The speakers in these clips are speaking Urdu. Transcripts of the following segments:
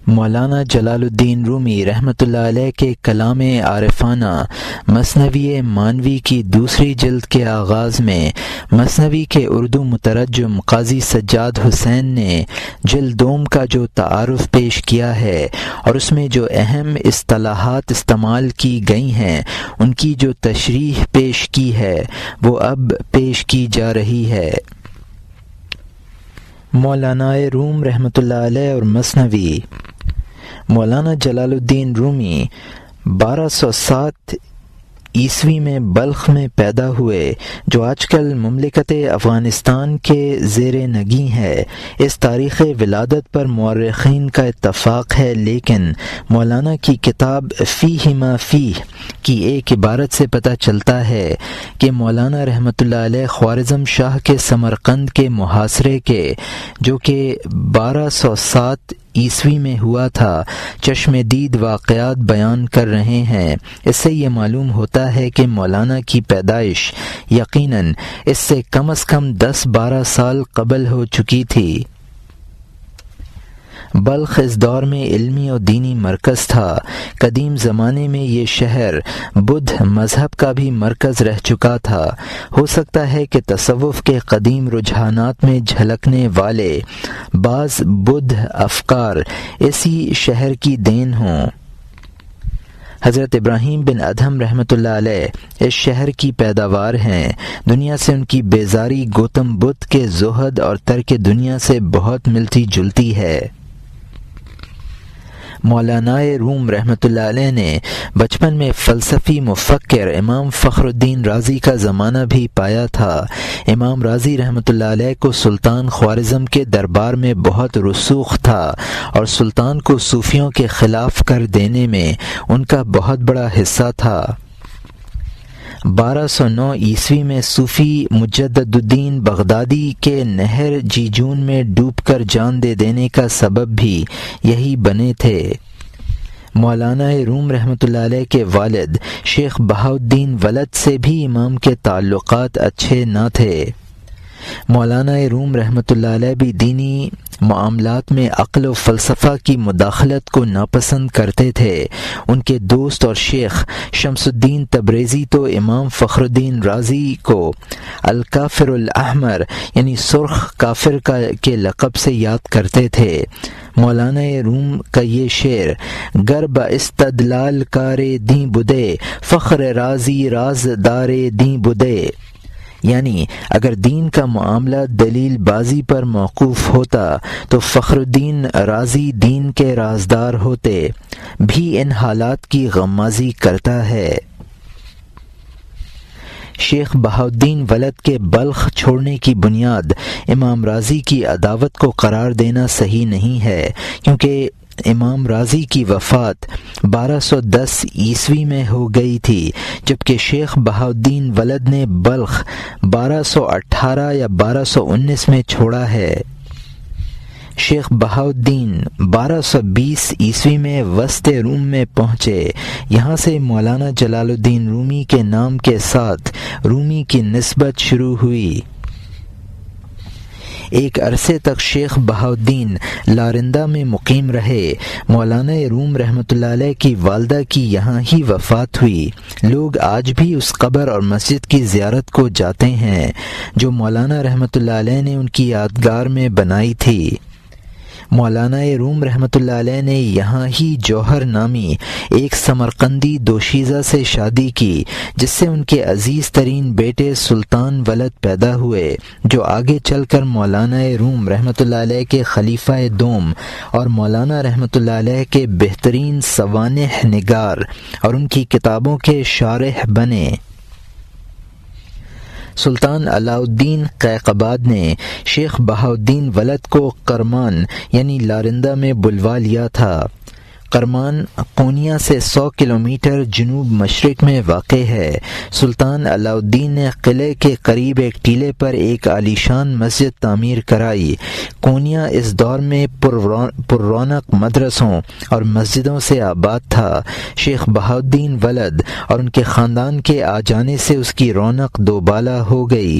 مولانا جلال الدین رومی رحمۃ اللہ علیہ کے کلام عارفانہ مثنوی مانوی کی دوسری جلد کے آغاز میں مثنوی کے اردو مترجم قاضی سجاد حسین نے جلد دوم کا جو تعارف پیش کیا ہے اور اس میں جو اہم اصطلاحات استعمال کی گئی ہیں ان کی جو تشریح پیش کی ہے وہ اب پیش کی جا رہی ہے۔ مولانا روم رحمۃ اللہ علیہ اور مثنوی۔ مولانا جلال الدین رومی 1207 عیسوی میں بلخ میں پیدا ہوئے، جو آج کل مملکت افغانستان کے زیر نگیں ہے۔ اس تاریخ ولادت پر مورخین کا اتفاق ہے، لیکن مولانا کی کتاب فیہ ما فیہ کی ایک عبارت سے پتہ چلتا ہے کہ مولانا رحمۃ اللہ علیہ خوارزم شاہ کے سمرقند کے محاصرے کے جو کہ 1207 عیسوی میں ہوا تھا چشم دید واقعات بیان کر رہے ہیں۔ اس سے یہ معلوم ہوتا ہے کہ مولانا کی پیدائش یقیناً اس سے کم از کم 10-12 سال قبل ہو چکی تھی۔ بلخ اس دور میں علمی اور دینی مرکز تھا۔ قدیم زمانے میں یہ شہر بدھ مذہب کا بھی مرکز رہ چکا تھا۔ ہو سکتا ہے کہ تصوف کے قدیم رجحانات میں جھلکنے والے بعض بدھ افکار اسی شہر کی دین ہوں۔ حضرت ابراہیم بن ادہم رحمۃ اللہ علیہ اس شہر کی پیداوار ہیں۔ دنیا سے ان کی بیزاری گوتم بدھ کے زہد اور ترک دنیا سے بہت ملتی جلتی ہے۔ مولانا روم رحمۃ اللہ علیہ نے بچپن میں فلسفی مفکر امام فخر الدین رازی کا زمانہ بھی پایا تھا۔ امام رازی رحمۃ اللہ علیہ کو سلطان خوارزم کے دربار میں بہت رسوخ تھا اور سلطان کو صوفیوں کے خلاف کر دینے میں ان کا بہت بڑا حصہ تھا۔ 1209 عیسوی میں صوفی مجدد الدین بغدادی کے نہر جیجون میں ڈوب کر جان دے دینے کا سبب بھی یہی بنے تھے۔ مولانا روم رحمۃ اللہ علیہ کے والد شیخ بہاؤالدین ولد سے بھی امام کے تعلقات اچھے نہ تھے۔ مولانا روم رحمۃ اللہ علیہ بھی دینی معاملات میں عقل و فلسفہ کی مداخلت کو ناپسند کرتے تھے۔ ان کے دوست اور شیخ شمس الدین تبریزی تو امام فخر الدین رازی کو الکافر الاحمر یعنی سرخ کافر کے لقب سے یاد کرتے تھے۔ مولانا روم کا یہ شعر گر با استدلال کار دیں بدے فخر رازی رازدار دیں بدے، یعنی اگر دین کا معاملہ دلیل بازی پر موقوف ہوتا تو فخر الدین رازی دین کے رازدار ہوتے، بھی ان حالات کی غمازی کرتا ہے۔ شیخ بہاؤالدین ولد کے بلخ چھوڑنے کی بنیاد امام رازی کی عداوت کو قرار دینا صحیح نہیں ہے، کیونکہ امام رازی کی وفات 1210 عیسوی میں ہو گئی تھی، جبکہ شیخ بہاؤالدین ولد نے بلخ 1218 یا 1219 میں چھوڑا ہے۔ شیخ بہاؤالدین 1220 عیسوی میں وسط روم میں پہنچے۔ یہاں سے مولانا جلال الدین رومی کے نام کے ساتھ رومی کی نسبت شروع ہوئی۔ ایک عرصے تک شیخ بہاؤالدین لارندہ میں مقیم رہے۔ مولانا روم رحمۃ اللہ علیہ کی والدہ کی یہاں ہی وفات ہوئی۔ لوگ آج بھی اس قبر اور مسجد کی زیارت کو جاتے ہیں جو مولانا رحمۃ اللہ علیہ نے ان کی یادگار میں بنائی تھی۔ مولانا روم رحمۃ اللہ علیہ نے یہاں ہی جوہر نامی ایک سمرقندی دوشیزہ سے شادی کی، جس سے ان کے عزیز ترین بیٹے سلطان ولد پیدا ہوئے، جو آگے چل کر مولانا روم رحمۃ اللہ علیہ کے خلیفہ دوم اور مولانا رحمۃ اللہ علیہ کے بہترین سوانح نگار اور ان کی کتابوں کے شارح بنے۔ سلطان علاؤالدین قیقباد نے شیخ بہاؤالدین ولد کو کرمان یعنی لارندہ میں بلوا لیا تھا۔ کرمان قونیہ سے 100 کلومیٹر جنوب مشرق میں واقع ہے۔ سلطان علاء الدین نے قلعے کے قریب ایک ٹیلے پر ایک عالیشان مسجد تعمیر کرائی۔ قونیہ اس دور میں پر رونق مدرسوں اور مسجدوں سے آباد تھا۔ شیخ بہاؤالدین ولد اور ان کے خاندان کے آ جانے سے اس کی رونق دوبالا ہو گئی۔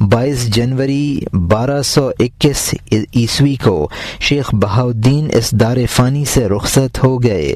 22 جنوری 1221 عیسوی کو شیخ بہاؤالدین اس دار فانی سے رخصت ہو گئے۔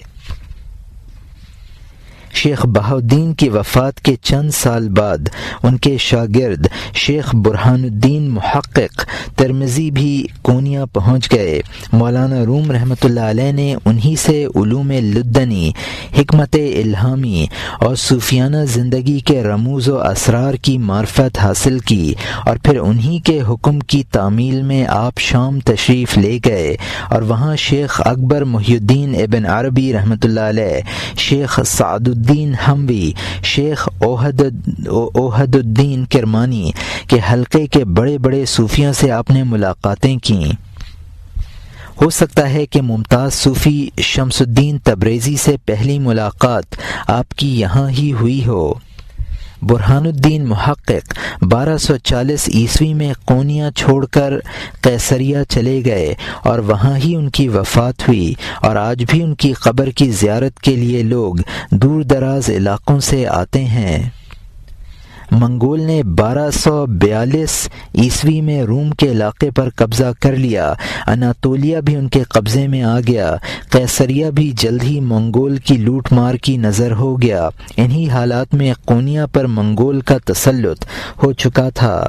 شیخ بہاؤالدین کی وفات کے چند سال بعد ان کے شاگرد شیخ برہان الدین محقق ترمذی بھی قونیہ پہنچ گئے۔ مولانا روم رحمۃ اللہ علیہ نے انہی سے علوم لدنی، حکمت الہامی اور صوفیانہ زندگی کے رموز و اسرار کی معرفت حاصل کی، اور پھر انہی کے حکم کی تعمیل میں آپ شام تشریف لے گئے اور وہاں شیخ اکبر محی الدین ابن عربی رحمۃ اللہ علیہ، شیخ سعد الدین حموی، شیخ اوحد الدین کرمانی کے حلقے کے بڑے بڑے صوفیوں سے آپ نے ملاقاتیں کیں۔ ہو سکتا ہے کہ ممتاز صوفی شمس الدین تبریزی سے پہلی ملاقات آپ کی یہاں ہی ہوئی ہو۔ برہان الدین محقق 1240 عیسوی میں قونیہ چھوڑ کر قیصریہ چلے گئے اور وہاں ہی ان کی وفات ہوئی، اور آج بھی ان کی قبر کی زیارت کے لیے لوگ دور دراز علاقوں سے آتے ہیں۔ منگول نے 1242 عیسوی میں روم کے علاقے پر قبضہ کر لیا۔ اناطولیہ بھی ان کے قبضے میں آ گیا۔ قیصریہ بھی جلد ہی منگول کی لوٹ مار کی نظر ہو گیا۔ انہی حالات میں قونیہ پر منگول کا تسلط ہو چکا تھا۔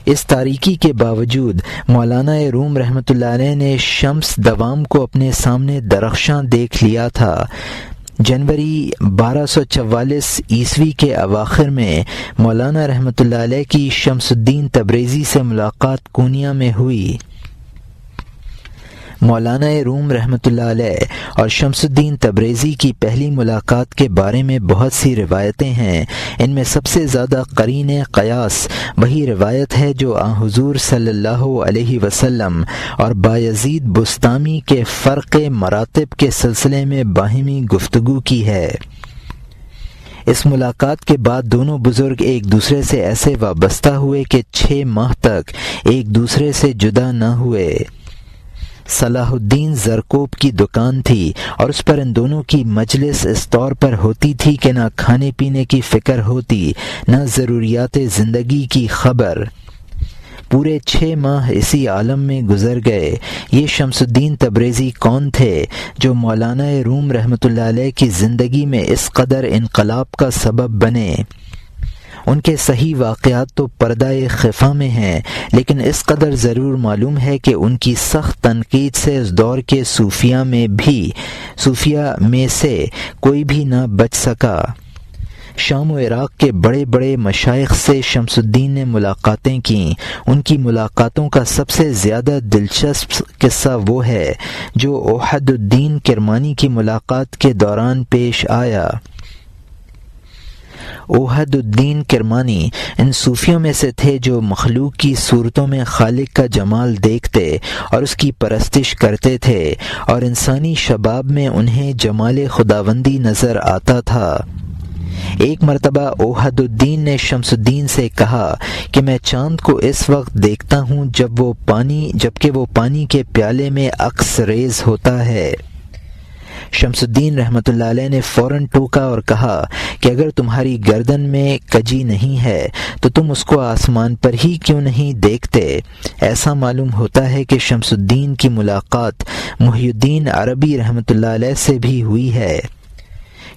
اس تاریکی کے باوجود مولانا روم رحمۃ اللہ علیہ نے شمس دوام کو اپنے سامنے درخشاں دیکھ لیا تھا۔ جنوری 1244 عیسوی کے اواخر میں مولانا رحمۃ اللہ علیہ کی شمس الدین تبریزی سے ملاقات قونیہ میں ہوئی۔ مولانا روم رحمۃ اللہ علیہ اور شمس الدین تبریزی کی پہلی ملاقات کے بارے میں بہت سی روایتیں ہیں۔ ان میں سب سے زیادہ قرین قیاس وہی روایت ہے جو حضور صلی اللہ علیہ وسلم اور بایزید بستامی کے فرق مراتب کے سلسلے میں باہمی گفتگو کی ہے۔ اس ملاقات کے بعد دونوں بزرگ ایک دوسرے سے ایسے وابستہ ہوئے کہ 6 ماہ تک ایک دوسرے سے جدا نہ ہوئے۔ صلاح الدین زرکوب کی دکان تھی اور اس پر ان دونوں کی مجلس اس طور پر ہوتی تھی کہ نہ کھانے پینے کی فکر ہوتی، نہ ضروریات زندگی کی خبر۔ پورے 6 ماہ اسی عالم میں گزر گئے۔ یہ شمس الدین تبریزی کون تھے جو مولانا روم رحمۃ اللہ علیہ کی زندگی میں اس قدر انقلاب کا سبب بنے؟ ان کے صحیح واقعات تو پردہ خفا میں ہیں، لیکن اس قدر ضرور معلوم ہے کہ ان کی سخت تنقید سے اس دور کے صوفیہ میں سے کوئی بھی نہ بچ سکا۔ شام و عراق کے بڑے بڑے مشائخ سے شمس الدین نے ملاقاتیں کیں۔ ان کی ملاقاتوں کا سب سے زیادہ دلچسپ قصہ وہ ہے جو اوحد الدین کرمانی کی ملاقات کے دوران پیش آیا۔ اوحد الدین کرمانی ان صوفیوں میں سے تھے جو مخلوق کی صورتوں میں خالق کا جمال دیکھتے اور اس کی پرستش کرتے تھے، اور انسانی شباب میں انہیں جمال خداوندی نظر آتا تھا۔ ایک مرتبہ اوحد الدین نے شمس الدین سے کہا کہ میں چاند کو اس وقت دیکھتا ہوں جبکہ وہ پانی کے پیالے میں عکس ریز ہوتا ہے۔ شمس الدین رحمۃ اللہ علیہ نے فوراً ٹوکا اور کہا کہ اگر تمہاری گردن میں کجی نہیں ہے تو تم اس کو آسمان پر ہی کیوں نہیں دیکھتے؟ ایسا معلوم ہوتا ہے کہ شمس الدین کی ملاقات محی الدین عربی رحمۃ اللہ علیہ سے بھی ہوئی ہے۔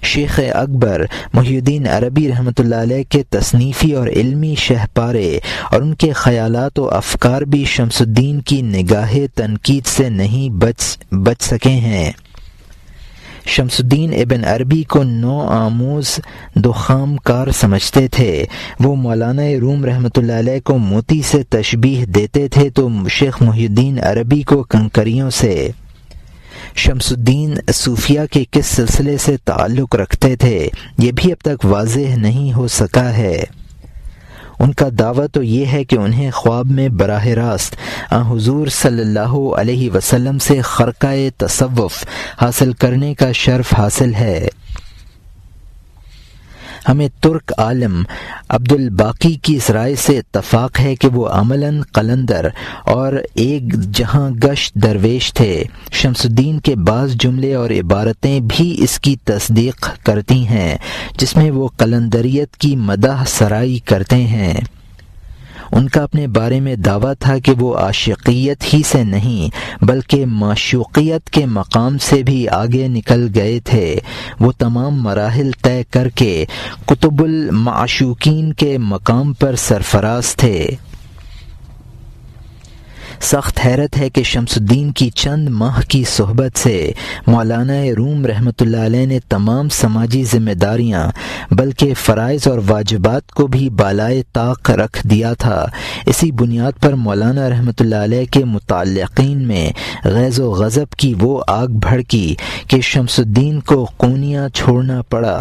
شیخ اکبر محی الدین عربی رحمۃ اللہ علیہ کے تصنیفی اور علمی شہپارے اور ان کے خیالات و افکار بھی شمس الدین کی نگاہ تنقید سے نہیں بچ سکے ہیں۔ شمس الدین ابن عربی کو نو آموز دخام کار سمجھتے تھے۔ وہ مولانا روم رحمۃ اللہ علیہ کو موتی سے تشبیہ دیتے تھے تو شیخ محی الدین عربی کو کنکریوں سے۔ شمس الدین صوفیہ کے کس سلسلے سے تعلق رکھتے تھے یہ بھی اب تک واضح نہیں ہو سکا ہے۔ ان کا دعویٰ تو یہ ہے کہ انہیں خواب میں براہ راست حضور صلی اللہ علیہ وسلم سے خرقہ تصوف حاصل کرنے کا شرف حاصل ہے۔ ہمیں ترک عالم عبد الباقی کی اس رائے سے اتفاق ہے کہ وہ عملاً قلندر اور ایک جہاں گشت درویش تھے۔ شمس الدین کے بعض جملے اور عبارتیں بھی اس کی تصدیق کرتی ہیں، جس میں وہ قلندریت کی مدح سرائی کرتے ہیں۔ ان کا اپنے بارے میں دعویٰ تھا کہ وہ عاشقیت ہی سے نہیں بلکہ معشوقیت کے مقام سے بھی آگے نکل گئے تھے۔ وہ تمام مراحل طے کر کے قطب المعشوقین کے مقام پر سرفراز تھے۔ سخت حیرت ہے کہ شمس الدین کی چند ماہ کی صحبت سے مولانا روم رحمۃ اللہ علیہ نے تمام سماجی ذمہ داریاں بلکہ فرائض اور واجبات کو بھی بالائے طاق رکھ دیا تھا۔ اسی بنیاد پر مولانا رحمۃ اللہ علیہ کے متعلقین میں غیظ و غضب کی وہ آگ بھڑکی کہ شمس الدین کو قونیہ چھوڑنا پڑا۔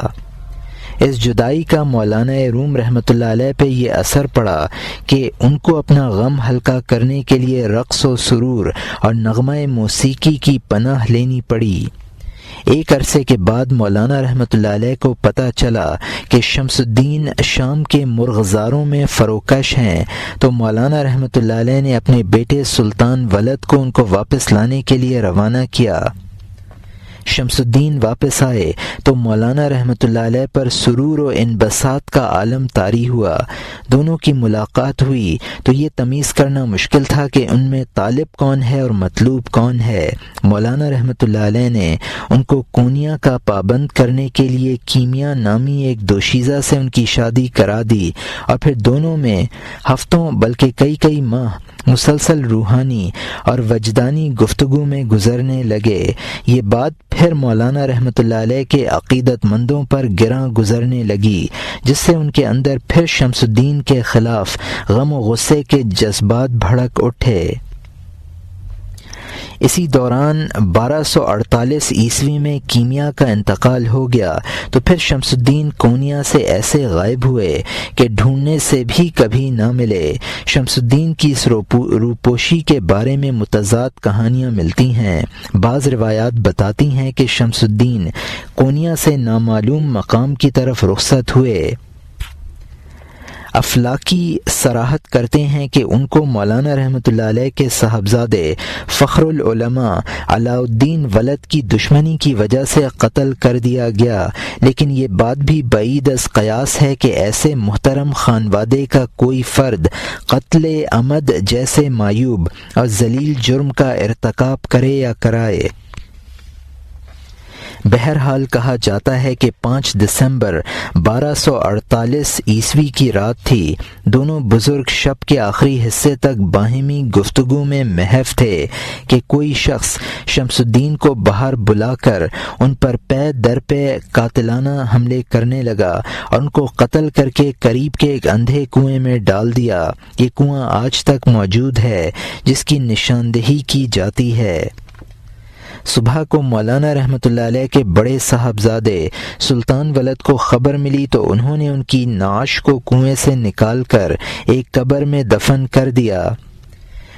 اس جدائی کا مولانا روم رحمۃ اللہ علیہ پہ یہ اثر پڑا کہ ان کو اپنا غم ہلکا کرنے کے لیے رقص و سرور اور نغمہ موسیقی کی پناہ لینی پڑی۔ ایک عرصے کے بعد مولانا رحمۃ اللہ علیہ کو پتہ چلا کہ شمس الدین شام کے مرغزاروں میں فروکش ہیں، تو مولانا رحمۃ اللہ علیہ نے اپنے بیٹے سلطان ولد کو ان کو واپس لانے کے لیے روانہ کیا۔ شمس الدین واپس آئے تو مولانا رحمۃ اللہ علیہ پر سرور و انبساط کا عالم طاری ہوا۔ دونوں کی ملاقات ہوئی تو یہ تمیز کرنا مشکل تھا کہ ان میں طالب کون ہے اور مطلوب کون ہے۔ مولانا رحمۃ اللہ علیہ نے ان کو قونیہ کا پابند کرنے کے لیے کیمیا نامی ایک دوشیزہ سے ان کی شادی کرا دی، اور پھر دونوں میں ہفتوں بلکہ کئی ماہ مسلسل روحانی اور وجدانی گفتگو میں گزرنے لگے۔ یہ بات پھر مولانا رحمۃ اللہ علیہ کے عقیدت مندوں پر گراں گزرنے لگی، جس سے ان کے اندر پھر شمس الدین کے خلاف غم و غصے کے جذبات بھڑک اٹھے۔ اسی دوران 1248 عیسوی میں کیمیا کا انتقال ہو گیا تو پھر شمس الدین قونیہ سے ایسے غائب ہوئے کہ ڈھونڈنے سے بھی کبھی نہ ملے۔ شمس الدین کی اس روپوشی کے بارے میں متضاد کہانیاں ملتی ہیں۔ بعض روایات بتاتی ہیں کہ شمس الدین قونیہ سے نامعلوم مقام کی طرف رخصت ہوئے۔ افلاکی صراحت کرتے ہیں کہ ان کو مولانا رحمۃ اللہ علیہ کے صاحبزادے فخر العلماء علاء الدین ولد کی دشمنی کی وجہ سے قتل کر دیا گیا، لیکن یہ بات بھی بعید از قیاس ہے کہ ایسے محترم خانوادے کا کوئی فرد قتل عمد جیسے معیوب اور ذلیل جرم کا ارتکاب کرے یا کرائے۔ بہرحال کہا جاتا ہے کہ 5 دسمبر 1248 عیسوی کی رات تھی۔ دونوں بزرگ شب کے آخری حصے تک باہمی گفتگو میں محو تھے کہ کوئی شخص شمس الدین کو باہر بلا کر ان پر پے در پے قاتلانہ حملے کرنے لگا اور ان کو قتل کر کے قریب کے ایک اندھے کنویں میں ڈال دیا۔ یہ کنواں آج تک موجود ہے، جس کی نشاندہی کی جاتی ہے۔ صبح کو مولانا رحمۃ اللہ علیہ کے بڑے صاحبزادے سلطان ولد کو خبر ملی تو انہوں نے ان کی نعش کو کنویں سے نکال کر ایک قبر میں دفن کر دیا۔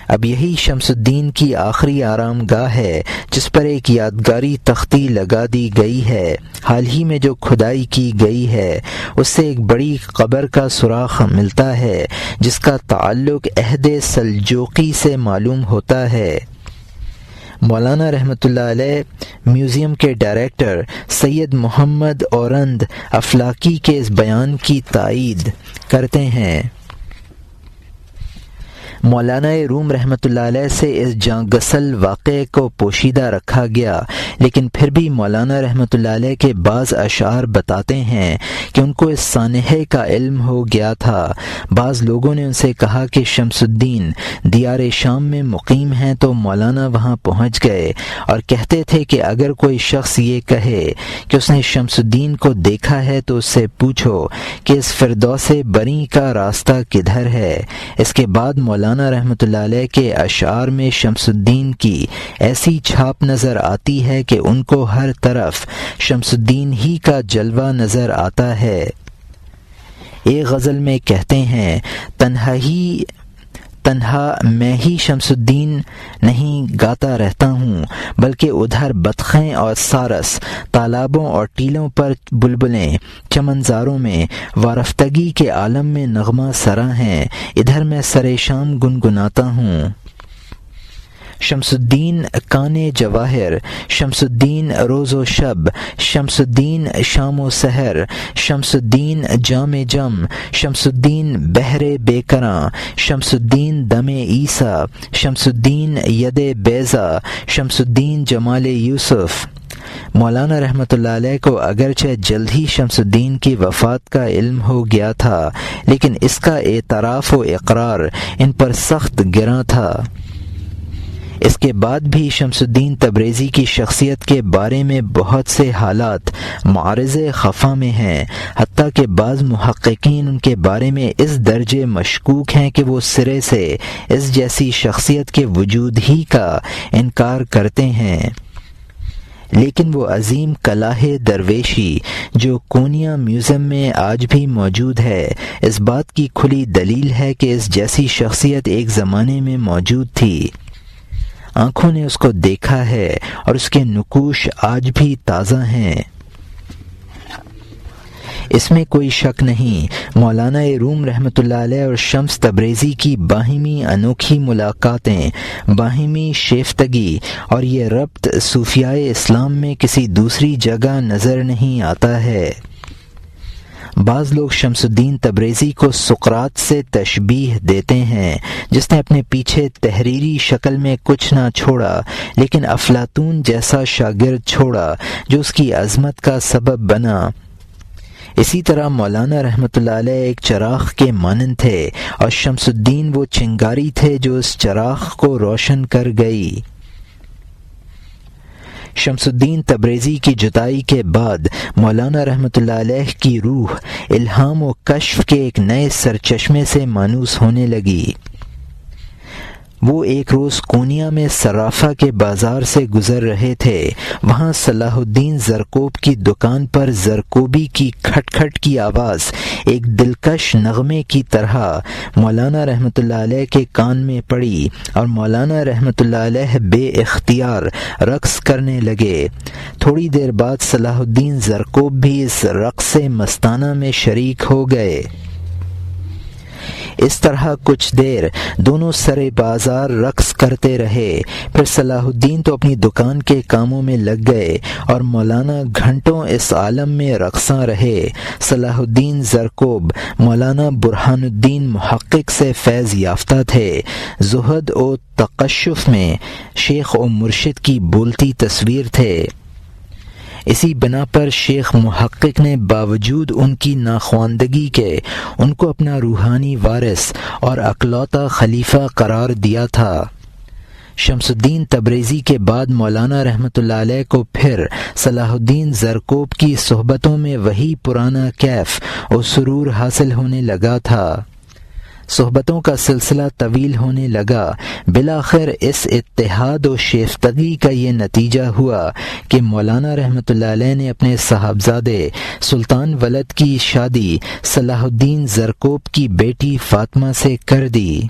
اب یہی شمس الدین کی آخری آرام گاہ ہے، جس پر ایک یادگاری تختی لگا دی گئی ہے۔ حال ہی میں جو کھدائی کی گئی ہے اس سے ایک بڑی قبر کا سراغ ملتا ہے، جس کا تعلق عہد سلجوقی سے معلوم ہوتا ہے۔ مولانا رحمۃ اللہ علیہ میوزیم کے ڈائریکٹر سید محمد اورند افلاکی کے اس بیان کی تائید کرتے ہیں۔ مولانا روم رحمۃ اللہ علیہ سے اس جاں گسل واقعے کو پوشیدہ رکھا گیا، لیکن پھر بھی مولانا رحمۃ اللہ علیہ کے بعض اشعار بتاتے ہیں کہ ان کو اس سانحے کا علم ہو گیا تھا۔ بعض لوگوں نے ان سے کہا کہ شمس الدین دیار شام میں مقیم ہیں تو مولانا وہاں پہنچ گئے اور کہتے تھے کہ اگر کوئی شخص یہ کہے کہ اس نے شمس الدین کو دیکھا ہے تو اس سے پوچھو کہ اس فردوس بری کا راستہ کدھر ہے۔ اس کے بعد مولانا رحمۃ اللہ علیہ کے اشعار میں شمس الدین کی ایسی چھاپ نظر آتی ہے کہ ان کو ہر طرف شمس الدین ہی کا جلوہ نظر آتا ہے۔ ایک غزل میں کہتے ہیں تنہا میں ہی شمس الدین نہیں گاتا رہتا ہوں، بلکہ ادھر بطخیں اور سارس، تالابوں اور ٹیلوں پر بلبلیں، چمنزاروں میں وارفتگی کے عالم میں نغمہ سرا ہیں، ادھر میں سر شام گنگناتا ہوں۔ شمس الدین کان جواہر، شمس الدین روز و شب، شمس الدین شام و سحر، شمس الدین جام جم، شمس الدین بحر بے کراں، شمس الدین دم عیسیٰ، شمس الدین ید بیضا، شمس الدین جمال یوسف۔ مولانا رحمۃ اللہ علیہ کو اگرچہ جلد ہی شمس الدین کی وفات کا علم ہو گیا تھا، لیکن اس کا اعتراف و اقرار ان پر سخت گراں تھا۔ اس کے بعد بھی شمس الدین تبریزی کی شخصیت کے بارے میں بہت سے حالات معارض خفا میں ہیں، حتیٰ کہ بعض محققین ان کے بارے میں اس درجے مشکوک ہیں کہ وہ سرے سے اس جیسی شخصیت کے وجود ہی کا انکار کرتے ہیں۔ لیکن وہ عظیم کلاہ درویشی جو کونیا میوزیم میں آج بھی موجود ہے، اس بات کی کھلی دلیل ہے کہ اس جیسی شخصیت ایک زمانے میں موجود تھی۔ آنکھوں نے اس کو دیکھا ہے اور اس کے نقوش آج بھی تازہ ہیں۔ اس میں کوئی شک نہیں، مولانا روم رحمۃ اللہ علیہ اور شمس تبریزی کی باہمی انوکھی ملاقاتیں، باہمی شیفتگی اور یہ ربط صوفیائے اسلام میں کسی دوسری جگہ نظر نہیں آتا ہے۔ بعض لوگ شمس الدین تبریزی کو سقراط سے تشبیہ دیتے ہیں، جس نے اپنے پیچھے تحریری شکل میں کچھ نہ چھوڑا لیکن افلاطون جیسا شاگرد چھوڑا جو اس کی عظمت کا سبب بنا۔ اسی طرح مولانا رحمۃ اللہ علیہ ایک چراغ کے مانند تھے اور شمس الدین وہ چنگاری تھے جو اس چراغ کو روشن کر گئی۔ شمس الدین تبریزی کی جدائی کے بعد مولانا رحمۃ اللہ علیہ کی روح الہام و کشف کے ایک نئے سرچشمے سے مانوس ہونے لگی۔ وہ ایک روز کونیا میں صرافہ کے بازار سے گزر رہے تھے، وہاں صلاح الدین زرکوب کی دکان پر زرکوبی کی کھٹ کھٹ کی آواز ایک دلکش نغمے کی طرح مولانا رحمۃ اللہ علیہ کے کان میں پڑی اور مولانا رحمۃ اللہ علیہ بے اختیار رقص کرنے لگے۔ تھوڑی دیر بعد صلاح الدین زرکوب بھی اس رقص مستانہ میں شریک ہو گئے۔ اس طرح کچھ دیر دونوں سرے بازار رقص کرتے رہے، پھر صلاح الدین تو اپنی دکان کے کاموں میں لگ گئے اور مولانا گھنٹوں اس عالم میں رقصاں رہے۔ صلاح الدین زرکوب مولانا برہان الدین محقق سے فیض یافتہ تھے، زہد و تقشف میں شیخ و مرشد کی بولتی تصویر تھے۔ اسی بنا پر شیخ محقق نے باوجود ان کی ناخواندگی کے ان کو اپنا روحانی وارث اور اکلوتا خلیفہ قرار دیا تھا۔ شمس الدین تبریزی کے بعد مولانا رحمۃ اللہ علیہ کو پھر صلاح الدین زرکوب کی صحبتوں میں وہی پرانا کیف و سرور حاصل ہونے لگا تھا۔ صحبتوں کا سلسلہ طویل ہونے لگا، بالآخر اس اتحاد و شیفتگی کا یہ نتیجہ ہوا کہ مولانا رحمۃ اللہ علیہ نے اپنے صاحبزادے سلطان ولد کی شادی صلاح الدین زرکوب کی بیٹی فاطمہ سے کر دی۔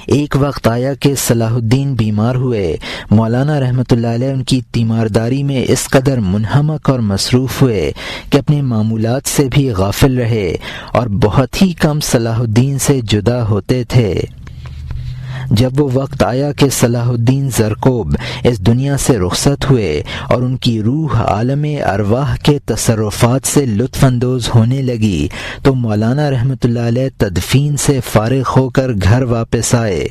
ایک وقت آیا کہ صلاح الدین بیمار ہوئے، مولانا رحمۃ اللہ علیہ ان کی تیمارداری میں اس قدر منہمک اور مصروف ہوئے کہ اپنے معمولات سے بھی غافل رہے اور بہت ہی کم صلاح الدین سے جدا ہوتے تھے۔ جب وہ وقت آیا کہ صلاح الدین زرکوب اس دنیا سے رخصت ہوئے اور ان کی روح عالم ارواح کے تصرفات سے لطف اندوز ہونے لگی تو مولانا رحمۃ اللہ علیہ تدفین سے فارغ ہو کر گھر واپس آئے۔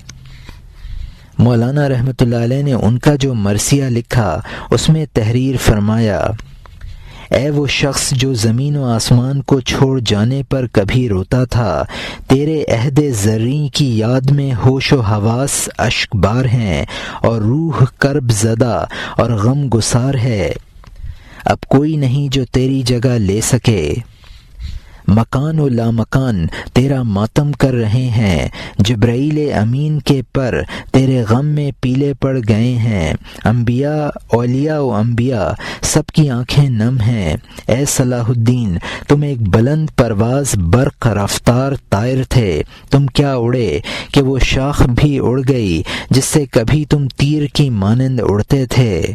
مولانا رحمۃ اللہ علیہ نے ان کا جو مرثیہ لکھا اس میں تحریر فرمایا: اے وہ شخص جو زمین و آسمان کو چھوڑ جانے پر کبھی روتا تھا، تیرے عہد زریں کی یاد میں ہوش و حواس اشک بار ہیں اور روح کرب زدہ اور غم گسار ہے، اب کوئی نہیں جو تیری جگہ لے سکے۔ مکان و لامکان تیرا ماتم کر رہے ہیں، جبرائیل امین کے پر تیرے غم میں پیلے پڑ گئے ہیں، انبیاء اولیاء و انبیاء سب کی آنکھیں نم ہیں۔ اے صلاح الدین، تم ایک بلند پرواز برق رفتار طائر تھے، تم کیا اڑے کہ وہ شاخ بھی اڑ گئی جس سے کبھی تم تیر کی مانند اڑتے تھے۔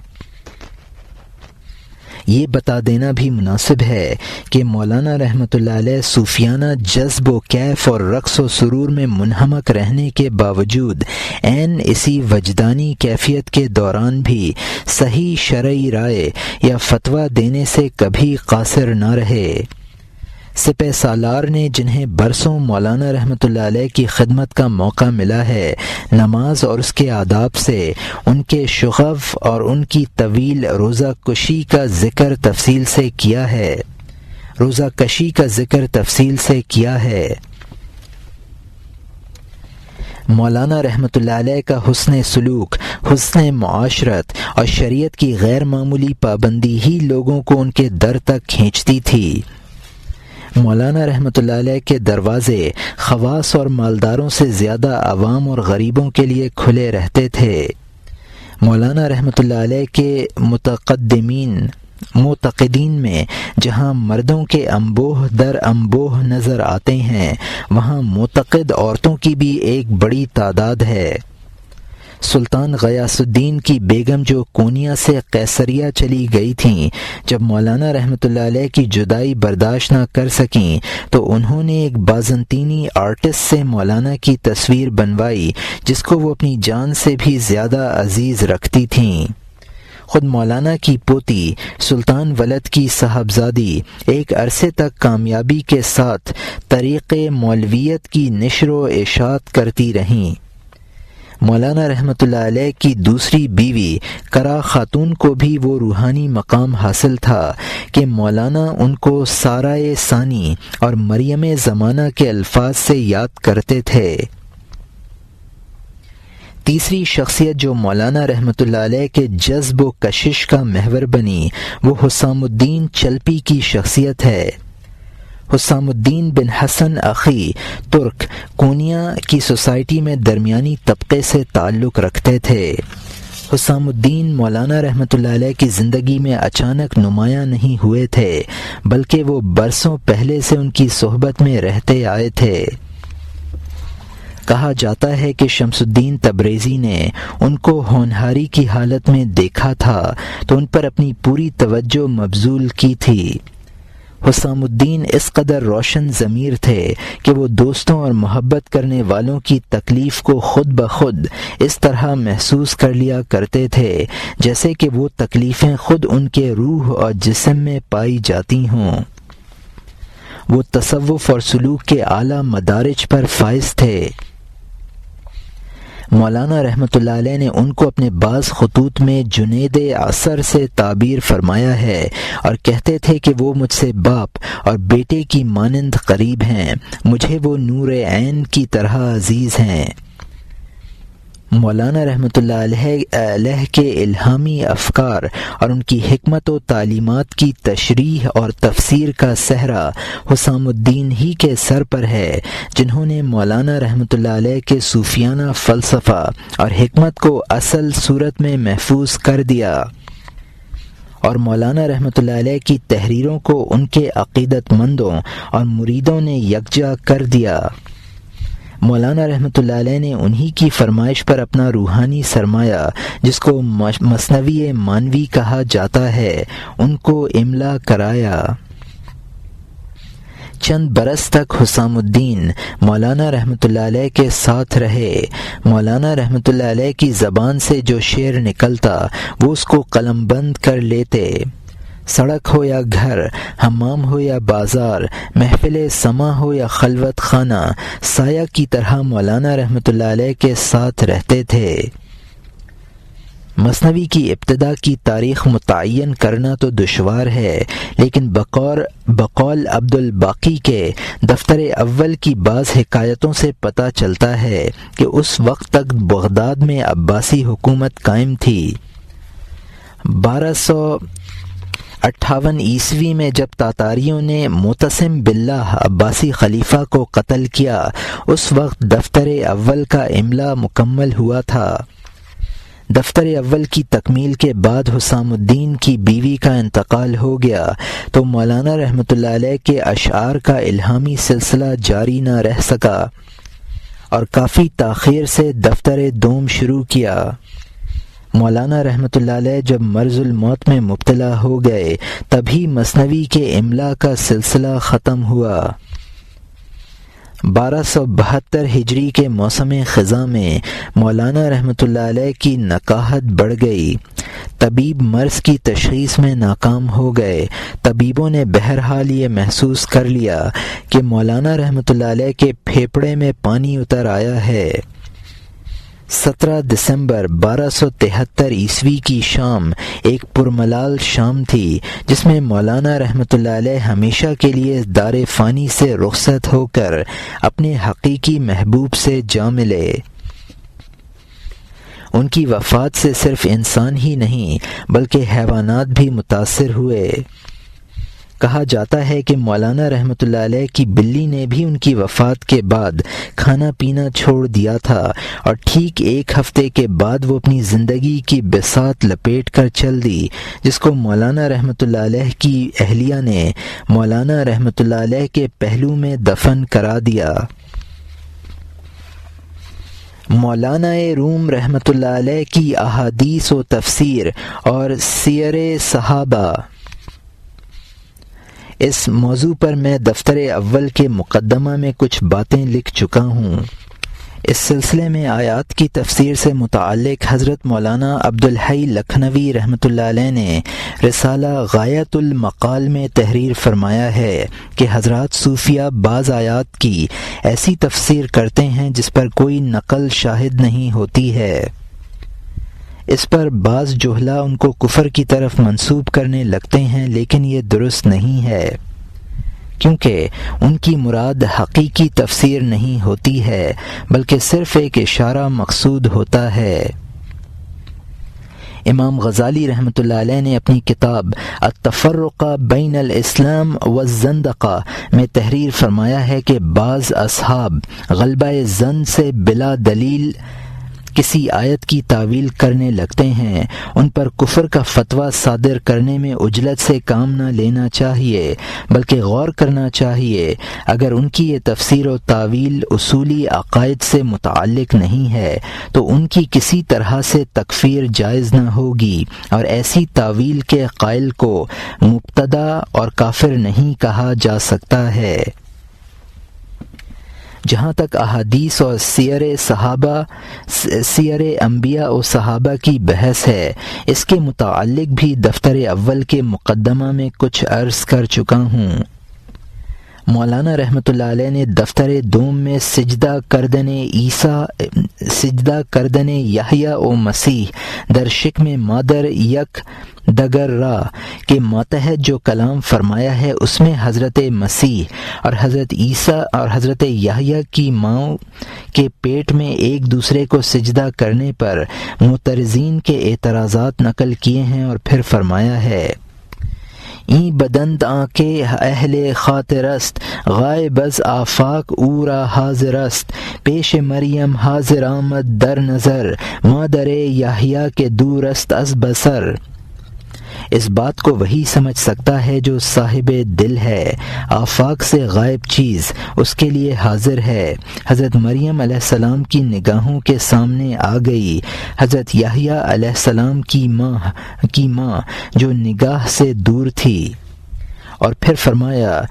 یہ بتا دینا بھی مناسب ہے کہ مولانا رحمۃ اللہ علیہ صوفیانہ جذب و کیف اور رقص و سرور میں منہمک رہنے کے باوجود عین اسی وجدانی کیفیت کے دوران بھی صحیح شرعی رائے یا فتویٰ دینے سے کبھی قاصر نہ رہے۔ سپہ سالار نے جنہیں برسوں مولانا رحمۃ اللہ علیہ کی خدمت کا موقع ملا ہے، نماز اور اس کے آداب سے ان کے شغف اور ان کی طویل روزہ کشی کا ذکر تفصیل سے کیا ہے۔ مولانا رحمۃ اللہ علیہ کا حسن سلوک، حسن معاشرت اور شریعت کی غیر معمولی پابندی ہی لوگوں کو ان کے در تک کھینچتی تھی۔ مولانا رحمۃ اللہ علیہ کے دروازے خواص اور مالداروں سے زیادہ عوام اور غریبوں کے لیے کھلے رہتے تھے۔ مولانا رحمۃ اللہ علیہ کے معتقدین میں جہاں مردوں کے انبوہ در انبوہ نظر آتے ہیں، وہاں معتقد عورتوں کی بھی ایک بڑی تعداد ہے۔ سلطان غیاث الدین کی بیگم جو کونیا سے قیصریہ چلی گئی تھیں، جب مولانا رحمۃ اللہ علیہ کی جدائی برداشت نہ کر سکیں تو انہوں نے ایک بازنطینی آرٹسٹ سے مولانا کی تصویر بنوائی جس کو وہ اپنی جان سے بھی زیادہ عزیز رکھتی تھیں۔ خود مولانا کی پوتی سلطان ولد کی صاحبزادی ایک عرصے تک کامیابی کے ساتھ طریق مولویت کی نشر و اشاعت کرتی رہیں۔ مولانا رحمۃ اللہ علیہ کی دوسری بیوی کرا خاتون کو بھی وہ روحانی مقام حاصل تھا کہ مولانا ان کو سارائے ثانی اور مریم زمانہ کے الفاظ سے یاد کرتے تھے۔ تیسری شخصیت جو مولانا رحمۃ اللہ علیہ کے جذب و کشش کا محور بنی وہ حسام الدین چلپی کی شخصیت ہے۔ حسام الدین بن حسن اخی ترک کونیا کی سوسائٹی میں درمیانی طبقے سے تعلق رکھتے تھے۔ حسام الدین مولانا رحمۃ اللہ علیہ کی زندگی میں اچانک نمایاں نہیں ہوئے تھے، بلکہ وہ برسوں پہلے سے ان کی صحبت میں رہتے آئے تھے۔ کہا جاتا ہے کہ شمس الدین تبریزی نے ان کو ہونہاری کی حالت میں دیکھا تھا تو ان پر اپنی پوری توجہ مبذول کی تھی۔ حسام الدین اس قدر روشن ضمیر تھے کہ وہ دوستوں اور محبت کرنے والوں کی تکلیف کو خود بخود اس طرح محسوس کر لیا کرتے تھے جیسے کہ وہ تکلیفیں خود ان کے روح اور جسم میں پائی جاتی ہوں۔ وہ تصوف اور سلوک کے اعلیٰ مدارج پر فائز تھے۔ مولانا رحمۃ اللہ علیہ نے ان کو اپنے بعض خطوط میں جنید عصر سے تعبیر فرمایا ہے اور کہتے تھے کہ وہ مجھ سے باپ اور بیٹے کی مانند قریب ہیں، مجھے وہ نور عین کی طرح عزیز ہیں۔ مولانا رحمۃ اللہ علیہ کے الہامی افکار اور ان کی حکمت و تعلیمات کی تشریح اور تفسیر کا صحرا حسام الدین ہی کے سر پر ہے، جنہوں نے مولانا رحمۃ اللہ علیہ کے صوفیانہ فلسفہ اور حکمت کو اصل صورت میں محفوظ کر دیا اور مولانا رحمۃ اللہ علیہ کی تحریروں کو ان کے عقیدت مندوں اور مریدوں نے یکجا کر دیا۔ مولانا رحمۃ اللہ علیہ نے انہی کی فرمائش پر اپنا روحانی سرمایہ جس کو مثنوی مانوی کہا جاتا ہے ان کو املا کرایا۔ چند برس تک حسام الدین مولانا رحمۃ اللہ علیہ کے ساتھ رہے۔ مولانا رحمۃ اللہ علیہ کی زبان سے جو شعر نکلتا وہ اس کو قلم بند کر لیتے۔ سڑک ہو یا گھر، حمام ہو یا بازار، محفل سما ہو یا خلوت خانہ، سایہ کی طرح مولانا رحمۃ اللہ علیہ کے ساتھ رہتے تھے۔ مثنوی کی ابتدا کی تاریخ متعین کرنا تو دشوار ہے، لیکن بقول عبد الباقی کے دفتر اول کی بعض حکایتوں سے پتہ چلتا ہے کہ اس وقت تک بغداد میں عباسی حکومت قائم تھی۔ 58 عیسوی میں جب تاتاریوں نے معتصم باللہ عباسی خلیفہ کو قتل کیا، اس وقت دفتر اول کا املا مکمل ہوا تھا۔ دفتر اول کی تکمیل کے بعد حسام الدین کی بیوی کا انتقال ہو گیا تو مولانا رحمۃ اللہ علیہ کے اشعار کا الہامی سلسلہ جاری نہ رہ سکا اور کافی تاخیر سے دفتر دوم شروع کیا۔ مولانا رحمۃ اللہ علیہ جب مرض الموت میں مبتلا ہو گئے تبھی مثنوی کے املا کا سلسلہ ختم ہوا۔ 1272 ہجری کے موسم خزاں میں مولانا رحمۃ اللہ علیہ کی نکاحت بڑھ گئی۔ طبیب مرض کی تشخیص میں ناکام ہو گئے۔ طبیبوں نے بہرحال یہ محسوس کر لیا کہ مولانا رحمۃ اللہ علیہ کے پھیپھڑے میں پانی اتر آیا ہے۔ 17 دسمبر 1273 عیسوی کی شام ایک پرملال شام تھی جس میں مولانا رحمۃ اللہ علیہ ہمیشہ کے لیے دار فانی سے رخصت ہو کر اپنے حقیقی محبوب سے جا ملے۔ ان کی وفات سے صرف انسان ہی نہیں بلکہ حیوانات بھی متاثر ہوئے۔ کہا جاتا ہے کہ مولانا رحمۃ اللہ علیہ کی بلی نے بھی ان کی وفات کے بعد کھانا پینا چھوڑ دیا تھا اور ٹھیک ایک ہفتے کے بعد وہ اپنی زندگی کی بساط لپیٹ کر چل دی، جس کو مولانا رحمۃ اللہ علیہ کی اہلیہ نے مولانا رحمۃ اللہ علیہ کے پہلو میں دفن کرا دیا۔ مولانا روم رحمۃ اللہ علیہ کی احادیث و تفسیر اور سیر صحابہ، اس موضوع پر میں دفتر اول کے مقدمہ میں کچھ باتیں لکھ چکا ہوں۔ اس سلسلے میں آیات کی تفسیر سے متعلق حضرت مولانا عبدالحی لکھنوی رحمۃ اللہ علیہ نے رسالہ غایت المقال میں تحریر فرمایا ہے کہ حضرات صوفیہ بعض آیات کی ایسی تفسیر کرتے ہیں جس پر کوئی نقل شاہد نہیں ہوتی ہے۔ اس پر بعض جہلا ان کو کفر کی طرف منسوب کرنے لگتے ہیں، لیکن یہ درست نہیں ہے کیونکہ ان کی مراد حقیقی تفسیر نہیں ہوتی ہے بلکہ صرف ایک اشارہ مقصود ہوتا ہے۔ امام غزالی رحمۃ اللہ علیہ نے اپنی کتاب التفرقہ بین الاسلام والزندقہ میں تحریر فرمایا ہے کہ بعض اصحاب غلبہ ظن سے بلا دلیل کسی آیت کی تعویل کرنے لگتے ہیں۔ ان پر کفر کا فتویٰ صادر کرنے میں عجلت سے کام نہ لینا چاہیے بلکہ غور کرنا چاہیے۔ اگر ان کی یہ تفسیر و تعویل اصولی عقائد سے متعلق نہیں ہے تو ان کی کسی طرح سے تکفیر جائز نہ ہوگی، اور ایسی تعویل کے قائل کو مبتدع اور کافر نہیں کہا جا سکتا ہے۔ جہاں تک احادیث اور سیر انبیاء و صحابہ کی بحث ہے، اس کے متعلق بھی دفتر اول کے مقدمہ میں کچھ عرض کر چکا ہوں۔ مولانا رحمۃ اللہ علیہ نے دفتر دوم میں سجدہ کردن یحییٰ و مسیح در شکم مادر یک دگر را کے ماتحت جو کلام فرمایا ہے، اس میں حضرت مسیح اور حضرت عیسیٰ اور حضرت یحییٰ کی ماں کے پیٹ میں ایک دوسرے کو سجدہ کرنے پر معترضین کے اعتراضات نقل کیے ہیں، اور پھر فرمایا ہے این بدند آنکه اہل خاطر است، غائب از آفاق او را حاضر است، پیش مریم حاضر آمد در نظر، مادر یحییٰ کے دور است از بصر۔ اس بات کو وہی سمجھ سکتا ہے جو صاحب دل ہے، آفاق سے غائب چیز اس کے لیے حاضر ہے۔ حضرت مریم علیہ السلام کی نگاہوں کے سامنے آ گئی، حضرت یحییٰ علیہ السلام کی ماں جو نگاہ سے دور تھی۔ اور پھر فرمایا